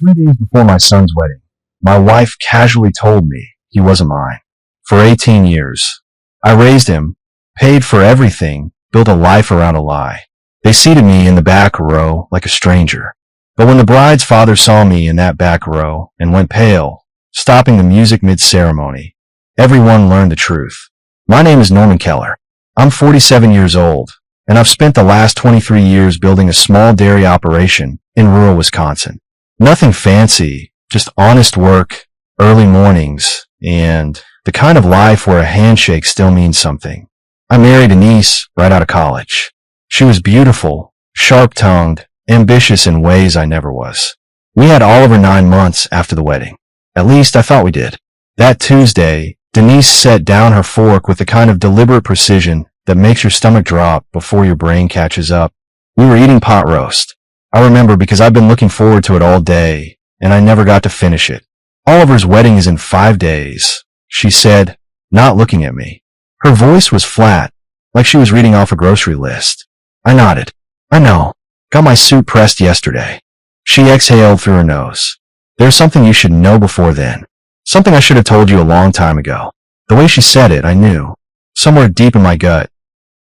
3 days before my son's wedding, my wife casually told me he wasn't mine. For 18 years, I raised him, paid for everything, built a life around a lie. They seated me in the back row like a stranger. But when the bride's father saw me in that back row and went pale, stopping the music mid-ceremony, everyone learned the truth. My name is Norman Keller. I'm 47 years old, and I've spent the last 23 years building a small dairy operation in rural Wisconsin. Nothing fancy, just honest work, early mornings, and the kind of life where a handshake still means something. I married a niece right out of college. She was beautiful, sharp-tongued, ambitious in ways I never was. We had Oliver 9 months after the wedding. At least I thought we did. That Tuesday, Denise set down her fork with the kind of deliberate precision that makes your stomach drop before your brain catches up. We were eating pot roast. I remember because I've been looking forward to it all day, and I never got to finish it. Oliver's wedding is in 5 days, she said, not looking at me. Her voice was flat, like she was reading off a grocery list. I nodded. I know. Got my suit pressed yesterday. She exhaled through her nose. There's something you should know before then. Something I should have told you a long time ago. The way she said it, I knew. Somewhere deep in my gut,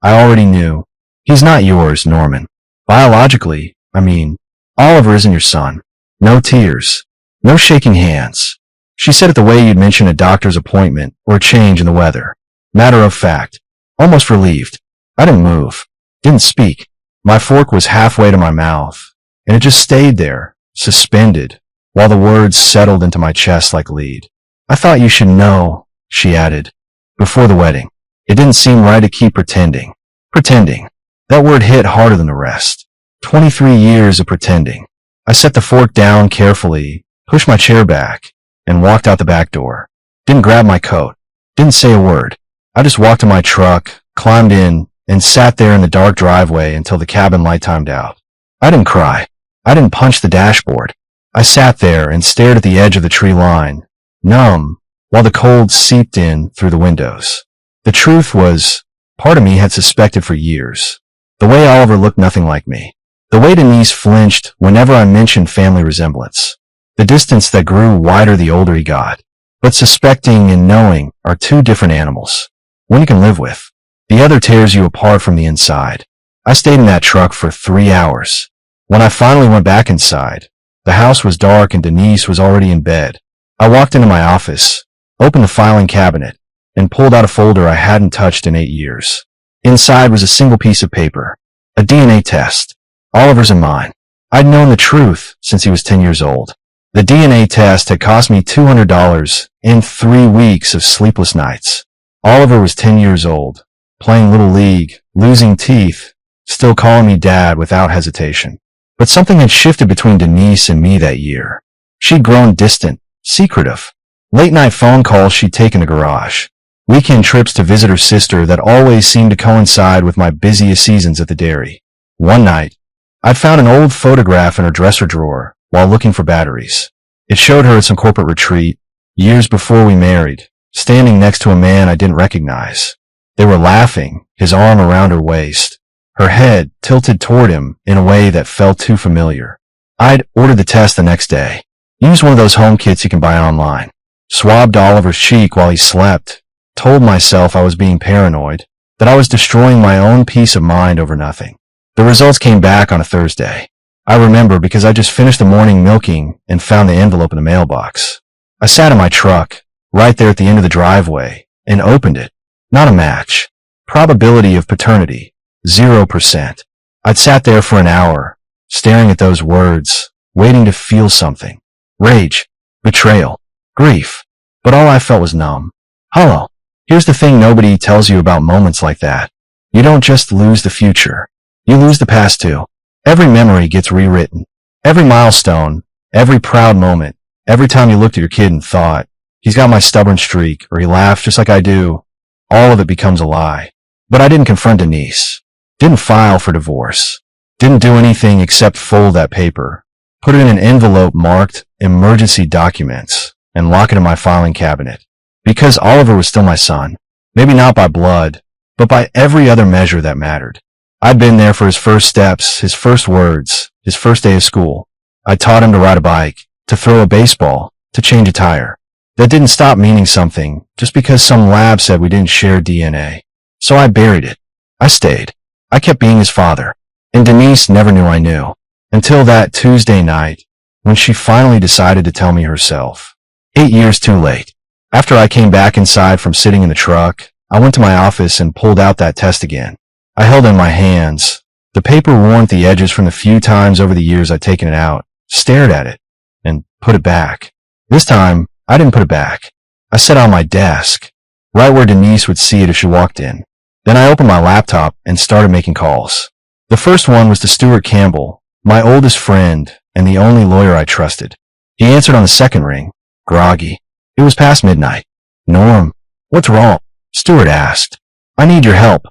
I already knew. He's not yours, Norman. Biologically, I mean, Oliver isn't your son. No tears. No shaking hands. She said it the way you'd mention a doctor's appointment or a change in the weather. Matter of fact. Almost relieved. I didn't move. Didn't speak. My fork was halfway to my mouth, and it just stayed there, suspended, while the words settled into my chest like lead. I thought you should know, she added, before the wedding. It didn't seem right to keep pretending. Pretending. That word hit harder than the rest. 23 years of pretending. I set the fork down carefully, pushed my chair back, and walked out the back door. Didn't grab my coat. Didn't say a word. I just walked to my truck, climbed in, and sat there in the dark driveway until the cabin light timed out. I didn't cry. I didn't punch the dashboard. I sat there and stared at the edge of the tree line, numb, while the cold seeped in through the windows. The truth was, part of me had suspected for years. The way Oliver looked nothing like me. The way Denise flinched whenever I mentioned family resemblance. The distance that grew wider the older he got. But suspecting and knowing are two different animals. One you can live with. The other tears you apart from the inside. I stayed in that truck for 3 hours. When I finally went back inside, the house was dark and Denise was already in bed. I walked into my office, opened the filing cabinet, and pulled out a folder I hadn't touched in 8 years. Inside was a single piece of paper, a DNA test, Oliver's and mine. I'd known the truth since he was 10 years old. The DNA test had cost me $200 and 3 weeks of sleepless nights. Oliver was 10 years old, playing Little League, losing teeth, still calling me Dad without hesitation. But something had shifted between Denise and me that year. She'd grown distant, secretive. Late-night phone calls she'd take in the garage. Weekend trips to visit her sister that always seemed to coincide with my busiest seasons at the dairy. One night, I'd found an old photograph in her dresser drawer while looking for batteries. It showed her at some corporate retreat, years before we married, standing next to a man I didn't recognize. They were laughing, his arm around her waist, her head tilted toward him in a way that felt too familiar. I'd ordered the test the next day. Used one of those home kits you can buy online. Swabbed Oliver's cheek while he slept. Told myself I was being paranoid, that I was destroying my own peace of mind over nothing. The results came back on a Thursday. I remember because I just finished the morning milking and found the envelope in the mailbox. I sat in my truck, right there at the end of the driveway, and opened it. Not a match. Probability of paternity, 0%. I'd sat there for an hour, staring at those words, waiting to feel something. Rage, betrayal, grief. But all I felt was numb. Hollow. Here's the thing nobody tells you about moments like that. You don't just lose the future. You lose the past too. Every memory gets rewritten. Every milestone, every proud moment, every time you looked at your kid and thought, he's got my stubborn streak, or he laughed just like I do, all of it becomes a lie. But I didn't confront Denise. Didn't file for divorce. Didn't do anything except fold that paper, put it in an envelope marked emergency documents, and lock it in my filing cabinet. Because Oliver was still my son. Maybe not by blood, but by every other measure that mattered. I'd been there for his first steps, his first words, his first day of school. I taught him to ride a bike, to throw a baseball, to change a tire. That didn't stop meaning something just because some lab said we didn't share DNA. So I buried it. I stayed. I kept being his father. And Denise never knew I knew. Until that Tuesday night, when she finally decided to tell me herself. 8 years too late. After I came back inside from sitting in the truck, I went to my office and pulled out that test again. I held it in my hands. The paper worn at the edges from the few times over the years I'd taken it out, stared at it, and put it back. This time, I didn't put it back. I set it on my desk, right where Denise would see it if she walked in. Then I opened my laptop and started making calls. The first one was to Stuart Campbell, my oldest friend and the only lawyer I trusted. He answered on the second ring, groggy. It was past midnight. Norm, what's wrong? Stuart asked. I need your help,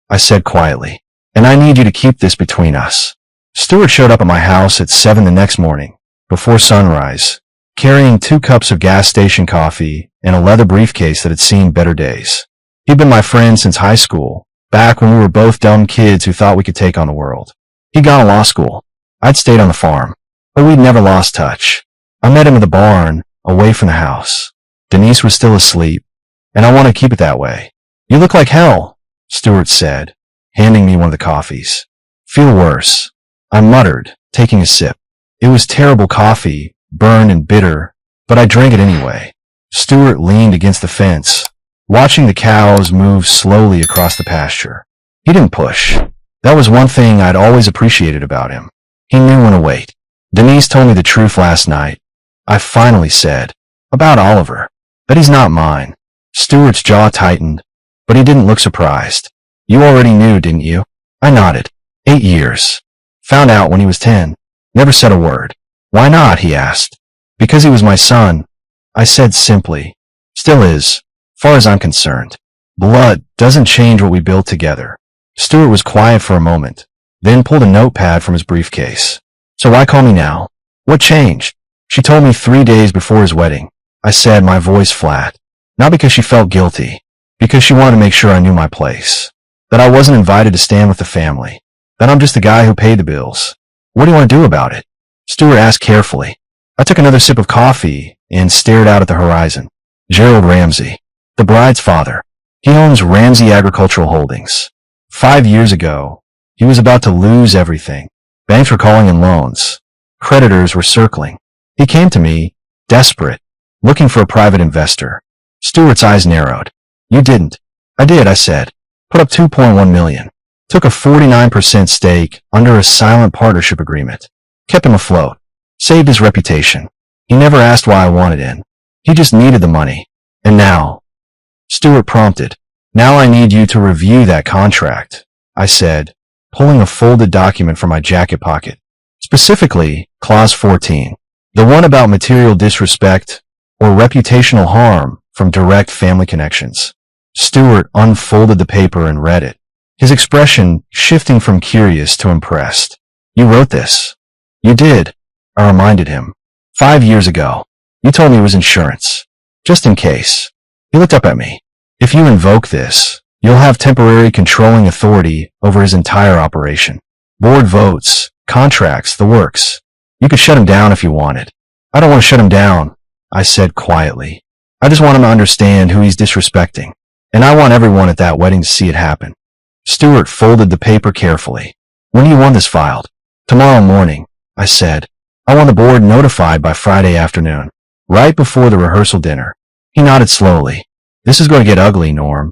I said quietly, and I need you to keep this between us. Stuart showed up at my house at 7 the next morning, before sunrise, carrying 2 cups of gas station coffee and a leather briefcase that had seen better days. He'd been my friend since high school, back when we were both dumb kids who thought we could take on the world. He'd gone to law school. I'd stayed on the farm, but we'd never lost touch. I met him at the barn, away from the house. Denise was still asleep, and I wanted to keep it that way. You look like hell, Stuart said, handing me one of the coffees. Feel worse, I muttered, taking a sip. It was terrible coffee, burned and bitter, but I drank it anyway. Stuart leaned against the fence, watching the cows move slowly across the pasture. He didn't push. That was one thing I'd always appreciated about him. He knew when to wait. Denise told me the truth last night. I finally said, about Oliver, that he's not mine. Stuart's jaw tightened, but he didn't look surprised. You already knew, didn't you? I nodded. 8 years. Found out when he was 10. Never said a word. Why not? He asked. Because he was my son. I said simply. Still is, far as I'm concerned. Blood doesn't change what we built together. Stuart was quiet for a moment, then pulled a notepad from his briefcase. So why call me now? What changed? She told me 3 days before his wedding. I said, my voice flat. Not because she felt guilty, because she wanted to make sure I knew my place. That I wasn't invited to stand with the family. That I'm just the guy who paid the bills. What do you want to do about it? Stuart asked carefully. I took another sip of coffee and stared out at the horizon. Gerald Ramsey, the bride's father. He owns Ramsey Agricultural Holdings. 5 years ago, he was about to lose everything. Banks were calling in loans. Creditors were circling. He came to me, desperate, looking for a private investor. Stuart's eyes narrowed. You didn't. I did, I said. Put up $2.1 million. Took a 49% stake under a silent partnership agreement. Kept him afloat. Saved his reputation. He never asked why I wanted in. He just needed the money. And now, Stuart prompted, now I need you to review that contract, I said, pulling a folded document from my jacket pocket. Specifically, Clause 14, the one about material disrespect or reputational harm from direct family connections. Stuart unfolded the paper and read it, his expression shifting from curious to impressed. You wrote this. You did, I reminded him. 5 years ago. You told me it was insurance. Just in case. He looked up at me. If you invoke this, you'll have temporary controlling authority over his entire operation. Board votes, contracts, the works. You could shut him down if you wanted. I don't want to shut him down, I said quietly. I just want him to understand who he's disrespecting. And I want everyone at that wedding to see it happen. Stuart folded the paper carefully. When do you want this filed? Tomorrow morning, I said. I want the board notified by Friday afternoon, right before the rehearsal dinner. He nodded slowly. This is going to get ugly, Norm.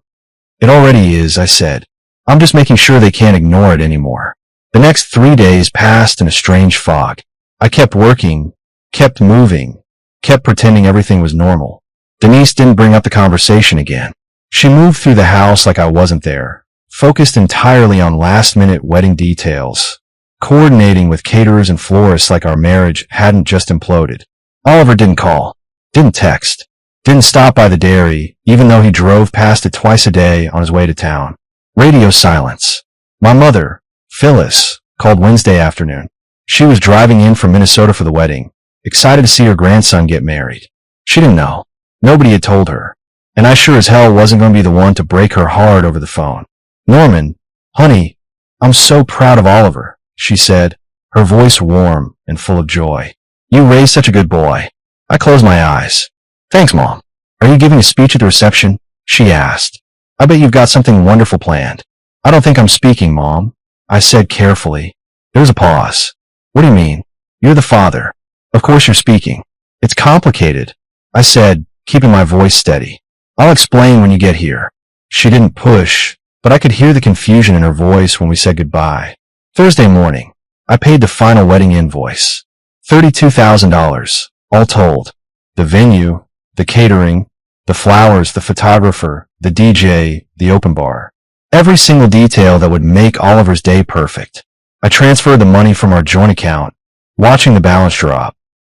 It already is, I said. I'm just making sure they can't ignore it anymore. The next 3 days passed in a strange fog. I kept working, kept moving, kept pretending everything was normal. Denise didn't bring up the conversation again. She moved through the house like I wasn't there, focused entirely on last-minute wedding details, coordinating with caterers and florists like our marriage hadn't just imploded. Oliver didn't call, didn't text, didn't stop by the dairy, even though he drove past it twice a day on his way to town. Radio silence. My mother, Phyllis, called Wednesday afternoon. She was driving in from Minnesota for the wedding, excited to see her grandson get married. She didn't know. Nobody had told her. And I sure as hell wasn't going to be the one to break her heart over the phone. Norman, honey, I'm so proud of Oliver, she said, her voice warm and full of joy. You raised such a good boy. I closed my eyes. Thanks, Mom. Are you giving a speech at the reception? She asked. I bet you've got something wonderful planned. I don't think I'm speaking, Mom, I said carefully. There was a pause. What do you mean? You're the father. Of course you're speaking. It's complicated, I said, keeping my voice steady. I'll explain when you get here. She didn't push, but I could hear the confusion in her voice when we said goodbye. Thursday morning, I paid the final wedding invoice. $32,000, all told. The venue, the catering, the flowers, the photographer, the DJ, the open bar. Every single detail that would make Oliver's day perfect. I transferred the money from our joint account, watching the balance drop,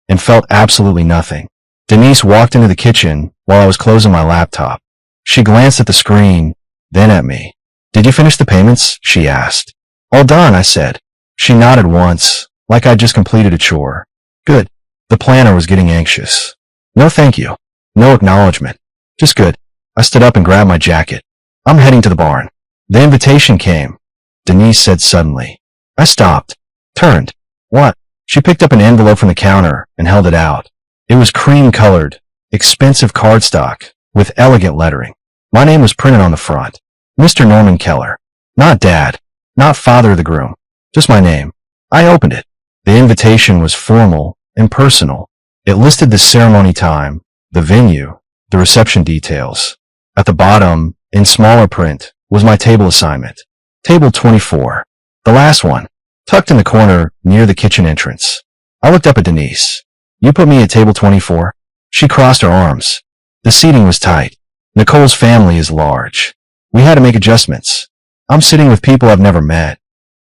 and felt absolutely nothing. Denise walked into the kitchen while I was closing my laptop. She glanced at the screen, then at me. Did you finish the payments? She asked. All done, I said. She nodded once, like I'd just completed a chore. Good. The planner was getting anxious. No thank you. No acknowledgement. Just good. I stood up and grabbed my jacket. I'm heading to the barn. The invitation came, Denise said suddenly. I stopped, turned. What? She picked up an envelope from the counter and held it out. It was cream-colored, expensive cardstock, with elegant lettering. My name was printed on the front. Mr. Norman Keller. Not Dad. Not father of the groom. Just my name. I opened it. The invitation was formal and personal. It listed the ceremony time, the venue, the reception details. At the bottom, in smaller print, was my table assignment. Table 24. The last one, tucked in the corner near the kitchen entrance. I looked up at Denise. You put me at table 24? She crossed her arms. The seating was tight. Nicole's family is large. We had to make adjustments. I'm sitting with people I've never met,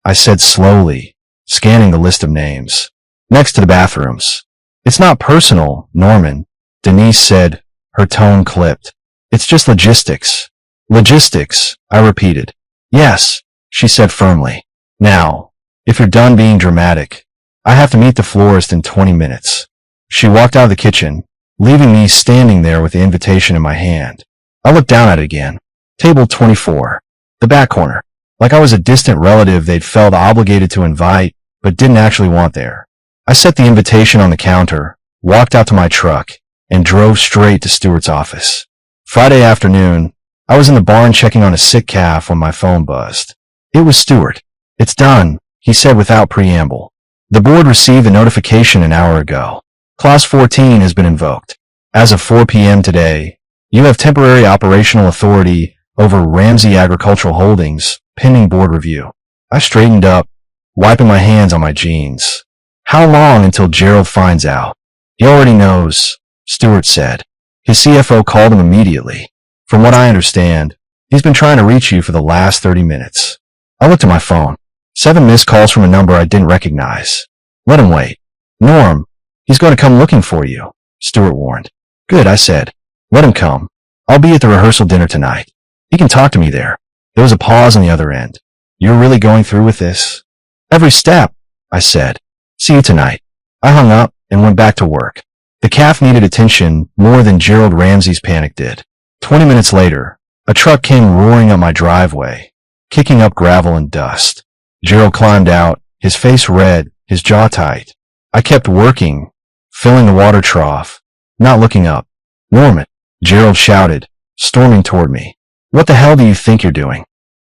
I said slowly, scanning the list of names. Next to the bathrooms. It's not personal, Norman, Denise said, her tone clipped. It's just logistics. Logistics, I repeated. Yes, she said firmly. Now, if you're done being dramatic, I have to meet the florist in 20 minutes. She walked out of the kitchen, leaving me standing there with the invitation in my hand. I looked down at it again. Table 24. The back corner. Like I was a distant relative they'd felt obligated to invite, but didn't actually want there. I set the invitation on the counter, walked out to my truck, and drove straight to Stuart's office. Friday afternoon, I was in the barn checking on a sick calf when my phone buzzed. It was Stuart. It's done, he said without preamble. The board received a notification an hour ago. Clause 14 has been invoked. As of 4 p.m. today, you have temporary operational authority over Ramsey Agricultural Holdings, pending board review. I straightened up, wiping my hands on my jeans. How long until Gerald finds out? He already knows, Stuart said. His CFO called him immediately. From what I understand, he's been trying to reach you for the last 30 minutes. I looked at my phone. 7 missed calls from a number I didn't recognize. Let him wait. Norm, he's going to come looking for you, Stuart warned. Good, I said. Let him come. I'll be at the rehearsal dinner tonight. He can talk to me there. There was a pause on the other end. You're really going through with this? Every step, I said. See you tonight. I hung up and went back to work. The calf needed attention more than Gerald Ramsey's panic did. 20 minutes later, a truck came roaring up my driveway, kicking up gravel and dust. Gerald climbed out, his face red, his jaw tight. I kept working, filling the water trough, not looking up. Norman, Gerald shouted, storming toward me. What the hell do you think you're doing?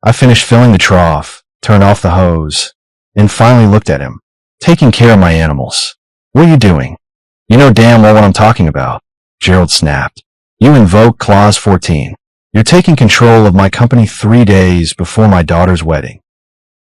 I finished filling the trough, turned off the hose, and finally looked at him. Taking care of my animals. What are you doing? You know damn well what I'm talking about, Gerald snapped. You invoke Clause 14. You're taking control of my company 3 days before my daughter's wedding.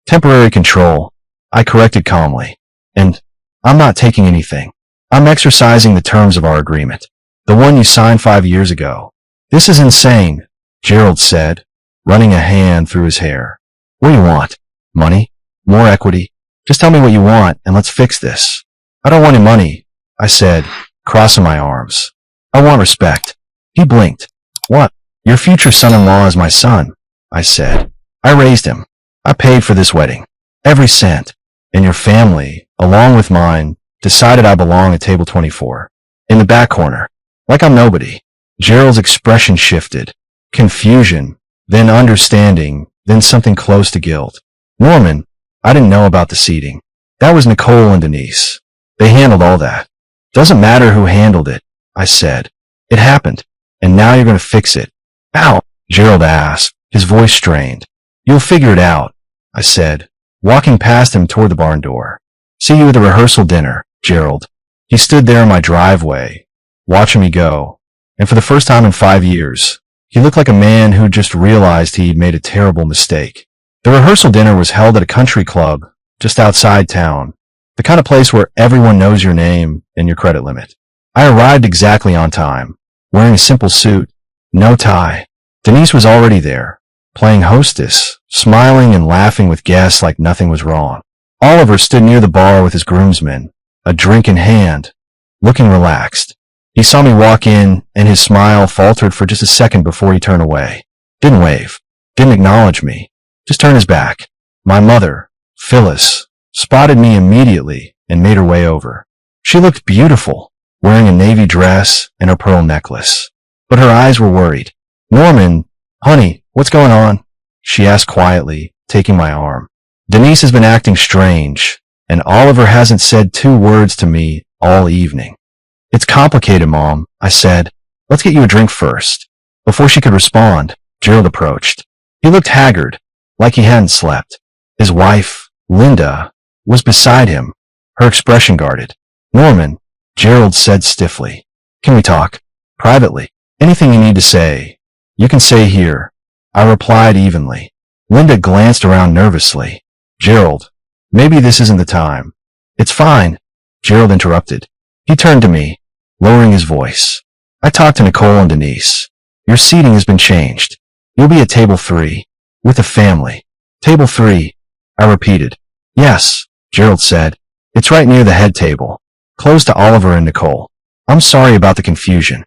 Temporary control, I corrected calmly. And I'm not taking anything. I'm exercising the terms of our agreement. The one you signed 5 years ago. This is insane, Gerald said, running a hand through his hair. What do you want? Money? More equity? Just tell me what you want and let's fix this. I don't want any money, I said, crossing my arms. I want respect. He blinked. What? Your future son-in-law is my son, I said. I raised him. I paid for this wedding. Every cent. And your family, along with mine, decided I belong at table 24. In the back corner. Like I'm nobody. Gerald's expression shifted. Confusion, then understanding, then something close to guilt. Norman, I didn't know about the seating. That was Nicole and Denise. They handled all that. Doesn't matter who handled it, I said. It happened, and now you're going to fix it. Ow, Gerald asked, his voice strained. You'll figure it out, I said, walking past him toward the barn door. See you at the rehearsal dinner, Gerald. He stood there in my driveway, watching me go, and for the first time in 5 years, he looked like a man who just realized he'd made a terrible mistake. The rehearsal dinner was held at a country club just outside town, the kind of place where everyone knows your name and your credit limit. I arrived exactly on time, wearing a simple suit, no tie. Denise was already there, playing hostess, smiling and laughing with guests like nothing was wrong. Oliver stood near the bar with his groomsmen, a drink in hand, looking relaxed. He saw me walk in, and his smile faltered for just a second before he turned away. Didn't wave, didn't acknowledge me, just turned his back. My mother, Phyllis, spotted me immediately and made her way over. She looked beautiful, wearing a navy dress and a pearl necklace. But her eyes were worried. Norman, honey, what's going on? She asked quietly, taking my arm. Denise has been acting strange, and Oliver hasn't said 2 words to me all evening. It's complicated, Mom, I said. Let's get you a drink first. Before she could respond, Gerald approached. He looked haggard, like he hadn't slept. His wife, Linda, was beside him, her expression guarded. Norman, Gerald said stiffly. Can we talk? Privately. Anything you need to say, you can say here. I replied evenly. Linda glanced around nervously. Gerald, maybe this isn't the time. It's fine, Gerald interrupted. He turned to me, lowering his voice. I talked to Nicole and Denise. Your seating has been changed. You'll be at table 3, with the family. Table 3, I repeated. Yes, Gerald said. It's right near the head table, close to Oliver and Nicole. I'm sorry about the confusion.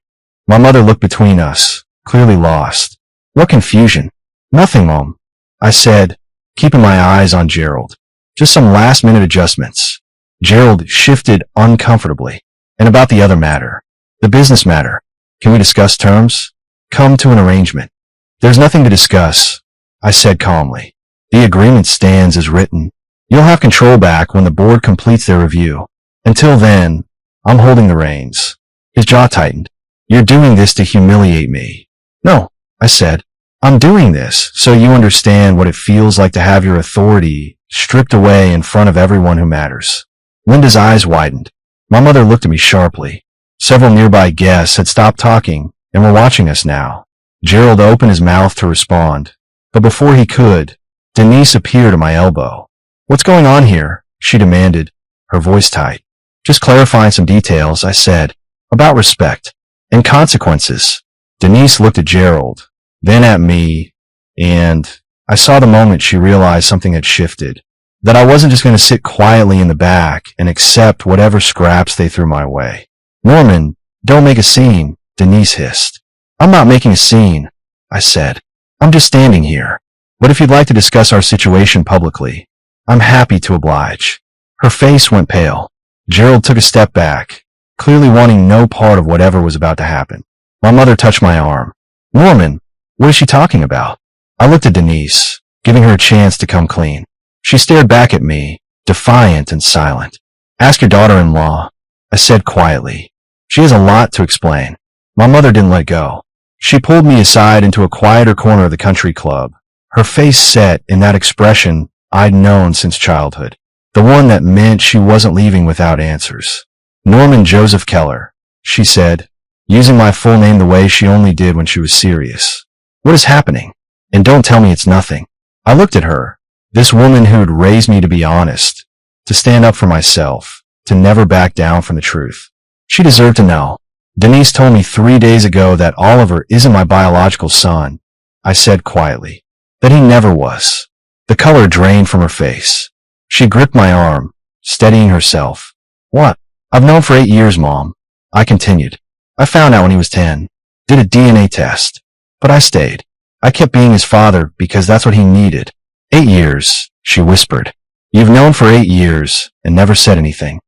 My mother looked between us, clearly lost. What confusion? Nothing, Mom, I said, keeping my eyes on Gerald. Just some last-minute adjustments. Gerald shifted uncomfortably. And about the other matter, the business matter, can we discuss terms? Come to an arrangement. There's nothing to discuss, I said calmly. The agreement stands as written. You'll have control back when the board completes their review. Until then, I'm holding the reins. His jaw tightened. You're doing this to humiliate me. No, I said. I'm doing this so you understand what it feels like to have your authority stripped away in front of everyone who matters. Linda's eyes widened. My mother looked at me sharply. Several nearby guests had stopped talking and were watching us now. Gerald opened his mouth to respond, but before he could, Denise appeared at my elbow. What's going on here? She demanded, her voice tight. Just clarifying some details, I said, about respect and consequences. Denise looked at Gerald, then at me, and I saw the moment she realized something had shifted. That I wasn't just going to sit quietly in the back and accept whatever scraps they threw my way. Norman, don't make a scene, Denise hissed. I'm not making a scene, I said. I'm just standing here. But if you'd like to discuss our situation publicly, I'm happy to oblige. Her face went pale. Gerald took a step back, clearly wanting no part of whatever was about to happen. My mother touched my arm. Norman, what is she talking about? I looked at Denise, giving her a chance to come clean. She stared back at me, defiant and silent. Ask your daughter-in-law, I said quietly. She has a lot to explain. My mother didn't let go. She pulled me aside into a quieter corner of the country club, her face set in that expression I'd known since childhood, the one that meant she wasn't leaving without answers. Norman Joseph Keller, she said, using my full name the way she only did when she was serious. What is happening? And don't tell me it's nothing. I looked at her. This woman who'd raised me to be honest, to stand up for myself, to never back down from the truth. She deserved to know. Denise told me 3 days ago that Oliver isn't my biological son, I said quietly. That he never was. The color drained from her face. She gripped my arm, steadying herself. What? I've known for 8 years, Mom, I continued. I found out when he was 10. Did a DNA test. But I stayed. I kept being his father because that's what he needed. 8 years, she whispered. You've known for 8 years and never said anything.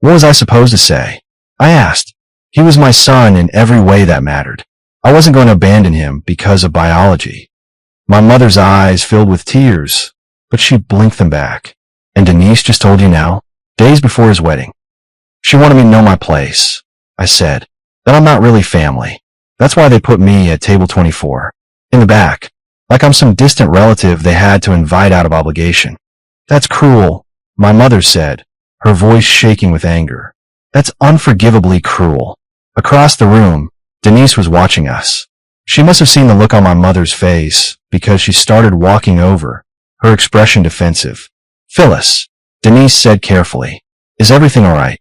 What was I supposed to say? I asked. He was my son in every way that mattered. I wasn't going to abandon him because of biology. My mother's eyes filled with tears, but she blinked them back. And Denise just told you now, days before his wedding. She wanted me to know my place. I said, that I'm not really family. That's why they put me at table 24. In the back. Like I'm some distant relative they had to invite out of obligation. That's cruel, my mother said, her voice shaking with anger. That's unforgivably cruel. Across the room, Denise was watching us. She must have seen the look on my mother's face because she started walking over, her expression defensive. Phyllis, Denise said carefully, is everything all right?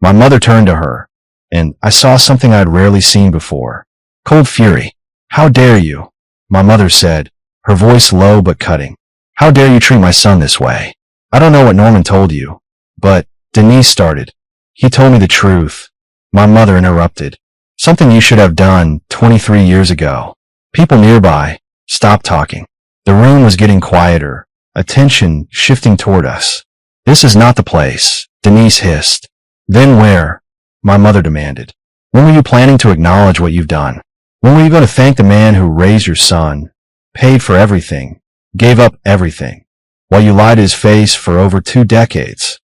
My mother turned to her, and I saw something I'd rarely seen before. Cold fury. How dare you? My mother said, her voice low but cutting. How dare you treat my son this way? I don't know what Norman told you, but Denise started. He told me the truth. My mother interrupted. Something you should have done 23 years ago. People nearby stopped talking. The room was getting quieter, attention shifting toward us. This is not the place, Denise hissed. Then where? My mother demanded. When were you planning to acknowledge what you've done? When were you going to thank the man who raised your son, paid for everything, gave up everything, while you lied to his face for over 2 decades?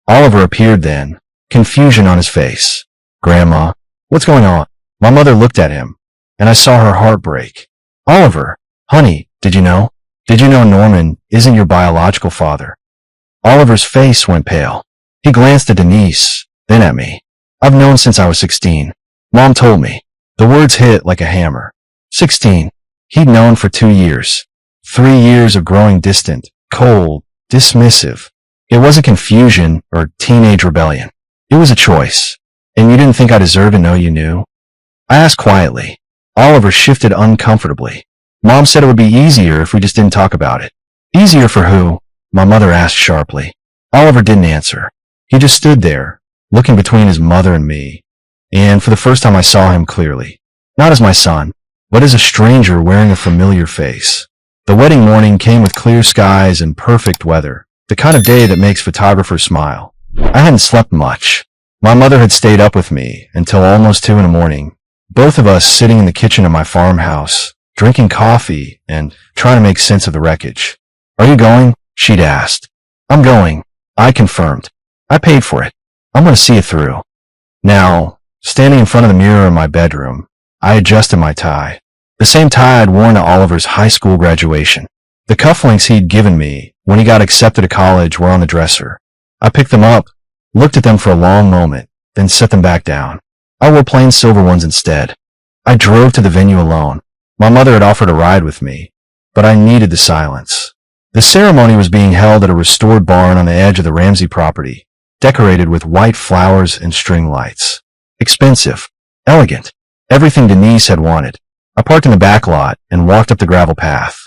Oliver appeared then, confusion on his face. Grandma, what's going on? My mother looked at him, and I saw her heart break. Oliver, honey, did you know? Did you know Norman isn't your biological father? Oliver's face went pale. He glanced at Denise, then at me. I've known since I was 16. Mom told me. The words hit like a hammer. 16. He'd known for 2 years. 3 years of growing distant, cold, dismissive. It wasn't confusion or teenage rebellion. It was a choice. And you didn't think I deserved to know you knew? I asked quietly. Oliver shifted uncomfortably. Mom said it would be easier if we just didn't talk about it. Easier for who? My mother asked sharply. Oliver didn't answer. He just stood there, looking between his mother and me. And for the first time I saw him clearly. Not as my son, but as a stranger wearing a familiar face. The wedding morning came with clear skies and perfect weather, the kind of day that makes photographers smile. I hadn't slept much. My mother had stayed up with me until almost 2 in the morning, both of us sitting in the kitchen of my farmhouse, drinking coffee and trying to make sense of the wreckage. Are you going? She'd asked. I'm going, I confirmed. I paid for it. I'm going to see it through. Now, standing in front of the mirror in my bedroom, I adjusted my tie. The same tie I'd worn to Oliver's high school graduation. The cufflinks he'd given me when he got accepted to college were on the dresser. I picked them up, looked at them for a long moment, then set them back down. I wore plain silver ones instead. I drove to the venue alone. My mother had offered a ride with me, but I needed the silence. The ceremony was being held at a restored barn on the edge of the Ramsey property, decorated with white flowers and string lights. Expensive, elegant, everything Denise had wanted. I parked in the back lot and walked up the gravel path.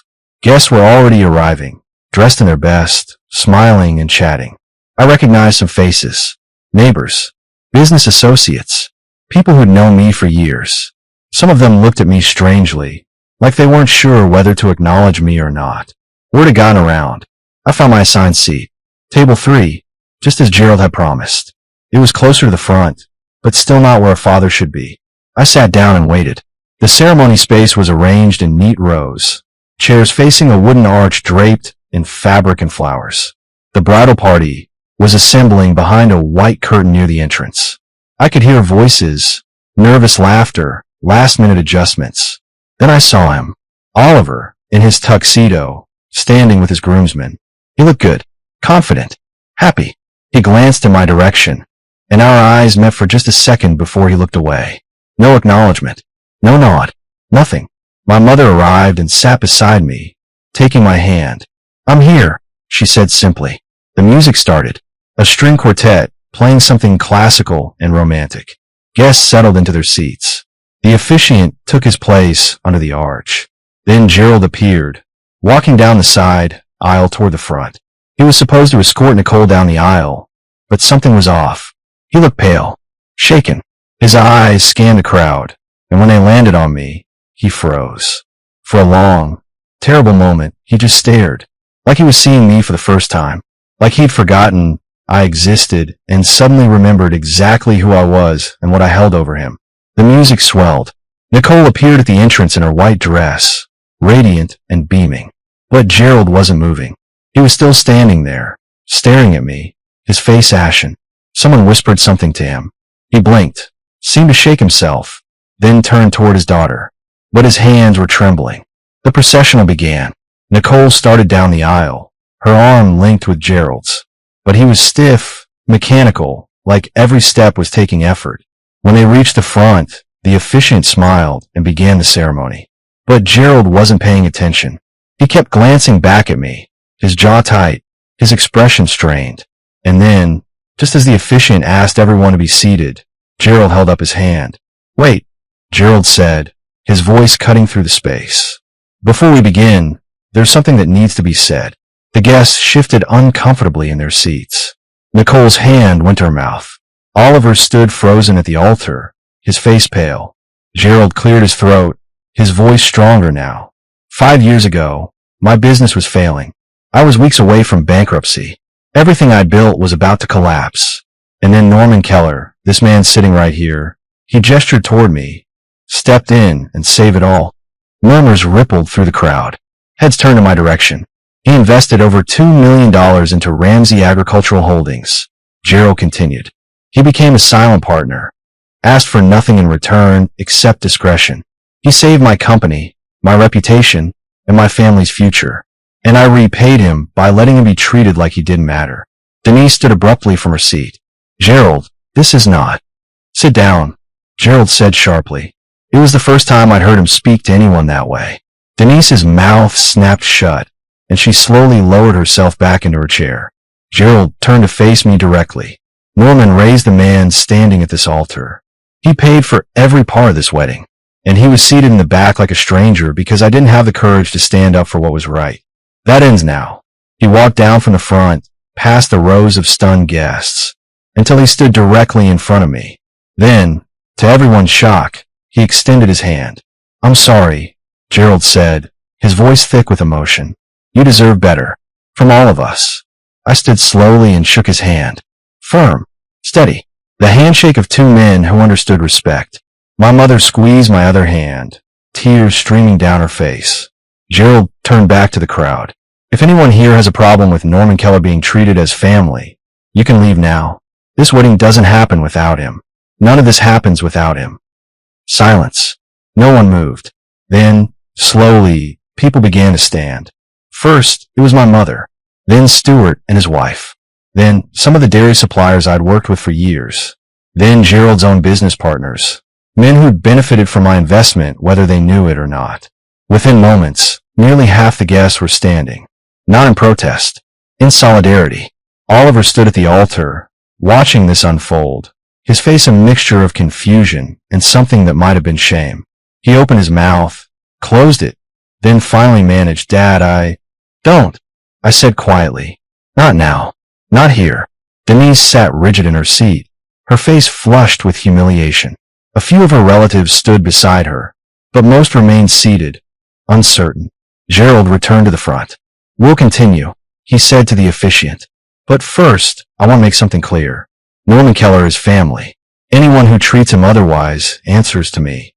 Guests were already arriving, dressed in their best, smiling and chatting. I recognized some faces, neighbors, business associates, people who'd known me for years. Some of them looked at me strangely, like they weren't sure whether to acknowledge me or not. Word had gotten around. I found my assigned seat, table 3, just as Gerald had promised. It was closer to the front, but still not where a father should be. I sat down and waited. The ceremony space was arranged in neat rows, chairs facing a wooden arch draped in fabric and flowers. The bridal party was assembling behind a white curtain near the entrance. I could hear voices, nervous laughter, last-minute adjustments. Then I saw him, Oliver, in his tuxedo, standing with his groomsmen. He looked good, confident, happy. He glanced in my direction, and our eyes met for just a second before he looked away. No acknowledgement, no nod, nothing. My mother arrived and sat beside me, taking my hand. I'm here, she said simply. The music started, a string quartet playing something classical and romantic. Guests settled into their seats. The officiant took his place under the arch. Then Gerald appeared, walking down the side aisle toward the front. He was supposed to escort Nicole down the aisle, but something was off. He looked pale, shaken. His eyes scanned the crowd, and when they landed on me, he froze. For a long, terrible moment, he just stared, like he was seeing me for the first time, like he'd forgotten I existed and suddenly remembered exactly who I was and what I held over him. The music swelled. Nicole appeared at the entrance in her white dress, radiant and beaming. But Gerald wasn't moving. He was still standing there, staring at me, his face ashen. Someone whispered something to him. He blinked, seemed to shake himself, then turned toward his daughter. But his hands were trembling. The processional began. Nicole started down the aisle, her arm linked with Gerald's. But he was stiff, mechanical, like every step was taking effort. When they reached the front, the officiant smiled and began the ceremony. But Gerald wasn't paying attention. He kept glancing back at me, his jaw tight, his expression strained. And then, just as the officiant asked everyone to be seated, Gerald held up his hand. "Wait," Gerald said, his voice cutting through the space. "Before we begin, there's something that needs to be said." The guests shifted uncomfortably in their seats. Nicole's hand went to her mouth. Oliver stood frozen at the altar, his face pale. Gerald cleared his throat, his voice stronger now. 5 years ago, my business was failing. I was weeks away from bankruptcy. Everything I built was about to collapse. And then Norman Keller, this man sitting right here, he gestured toward me, stepped in and saved it all. Murmurs rippled through the crowd. Heads turned in my direction. He invested over $2 million into Ramsey Agricultural Holdings. Gerald continued. He became a silent partner, asked for nothing in return except discretion. He saved my company, my reputation, and my family's future. And I repaid him by letting him be treated like he didn't matter. Denise stood abruptly from her seat. "Gerald, this is not." "Sit down," Gerald said sharply. It was the first time I'd heard him speak to anyone that way. Denise's mouth snapped shut, and she slowly lowered herself back into her chair. Gerald turned to face me directly. Norman raised the man standing at this altar. He paid for every part of this wedding, and he was seated in the back like a stranger because I didn't have the courage to stand up for what was right. That ends now. He walked down from the front, past the rows of stunned guests, until he stood directly in front of me. Then, to everyone's shock, he extended his hand. "I'm sorry," Gerald said, his voice thick with emotion. "You deserve better. From all of us." I stood slowly and shook his hand. Firm, steady, the handshake of two men who understood respect. My mother squeezed my other hand, tears streaming down her face. Gerald turned back to the crowd. "If anyone here has a problem with Norman Keller being treated as family, you can leave now. This wedding doesn't happen without him. None of this happens without him." Silence. No one moved. Then, slowly, people began to stand. First, it was my mother. Then Stuart and his wife. Then some of the dairy suppliers I'd worked with for years. Then Gerald's own business partners. Men who'd benefited from my investment whether they knew it or not. Within moments, nearly half the guests were standing. Not in protest. In solidarity. Oliver stood at the altar, watching this unfold, his face a mixture of confusion and something that might have been shame. He opened his mouth, closed it, then finally managed, "Dad, Don't," I said quietly. "Not now. Not here." Denise sat rigid in her seat, her face flushed with humiliation. A few of her relatives stood beside her, but most remained seated, uncertain. Gerald returned to the front. "We'll continue," he said to the officiant. "But first, I want to make something clear. Norman Keller is family. Anyone who treats him otherwise answers to me."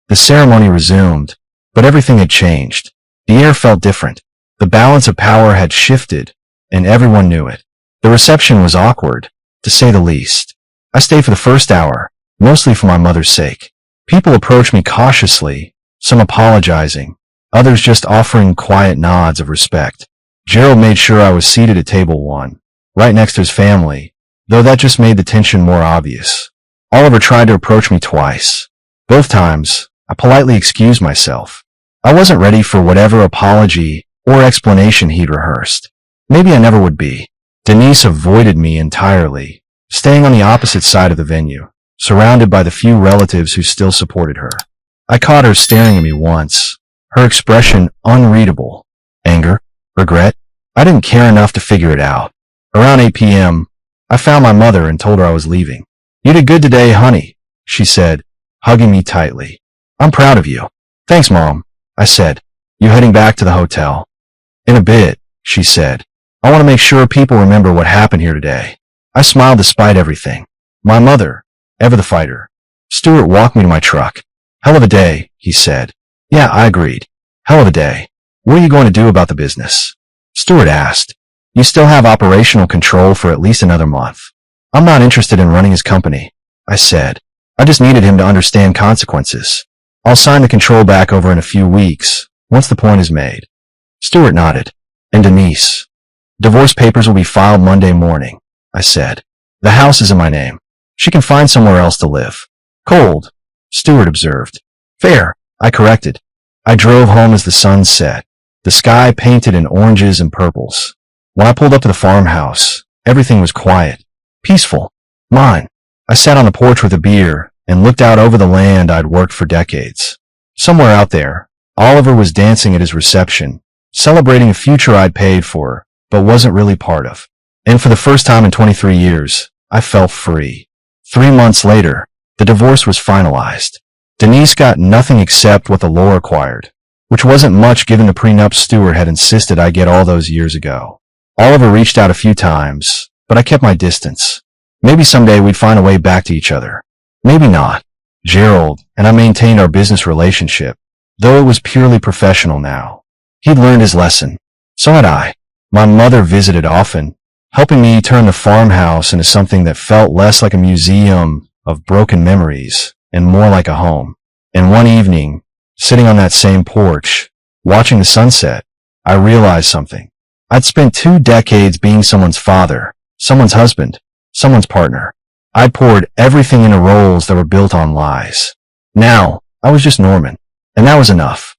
The ceremony resumed, but everything had changed. The air felt different. The balance of power had shifted, and everyone knew it. The reception was awkward, to say the least. I stayed for the first hour, mostly for my mother's sake. People approached me cautiously, some apologizing, others just offering quiet nods of respect. Gerald made sure I was seated at table 1, right next to his family, though that just made the tension more obvious. Oliver tried to approach me twice. Both times, I politely excused myself. I wasn't ready for whatever apology or explanation he'd rehearsed. Maybe I never would be. Denise avoided me entirely, staying on the opposite side of the venue, surrounded by the few relatives who still supported her. I caught her staring at me once, her expression unreadable. Anger? Regret? I didn't care enough to figure it out. Around 8 p.m., I found my mother and told her I was leaving. "You did good today, honey," she said, hugging me tightly. "I'm proud of you." "Thanks, Mom," I said. "You heading back to the hotel?" "In a bit," she said. "I want to make sure people remember what happened here today." I smiled despite everything. My mother, ever the fighter. Stuart walked me to my truck. "Hell of a day," he said. "Yeah," I agreed. "Hell of a day. What are you going to do about the business?" Stuart asked. "You still have operational control for at least another month." I'm not interested in running his company, I said. I just needed him to understand consequences. I'll sign the control back over in a few weeks, once the point is made. Stuart nodded. And Denise? Divorce papers will be filed Monday morning, I said. The house is in my name. She can find somewhere else to live. Cold, Stuart observed. Fair, I corrected. I drove home as the sun set, the sky painted in oranges and purples. When I pulled up to the farmhouse, everything was quiet, peaceful, mine. I sat on the porch with a beer and looked out over the land I'd worked for decades. Somewhere out there, Oliver was dancing at his reception, celebrating a future I'd paid for, but wasn't really part of. And for the first time in 23 years, I felt free. 3 months later, the divorce was finalized. Denise got nothing except what the law required, which wasn't much given the prenup Stuart had insisted I get all those years ago. Oliver reached out a few times, but I kept my distance. Maybe someday we'd find a way back to each other. Maybe not. Gerald and I maintained our business relationship, though it was purely professional now. He'd learned his lesson. So had I. My mother visited often, helping me turn the farmhouse into something that felt less like a museum of broken memories and more like a home. And one evening, sitting on that same porch, watching the sunset, I realized something. I'd spent 2 decades being someone's father, someone's husband, someone's partner. I'd poured everything into roles that were built on lies. Now, I was just Norman, and that was enough.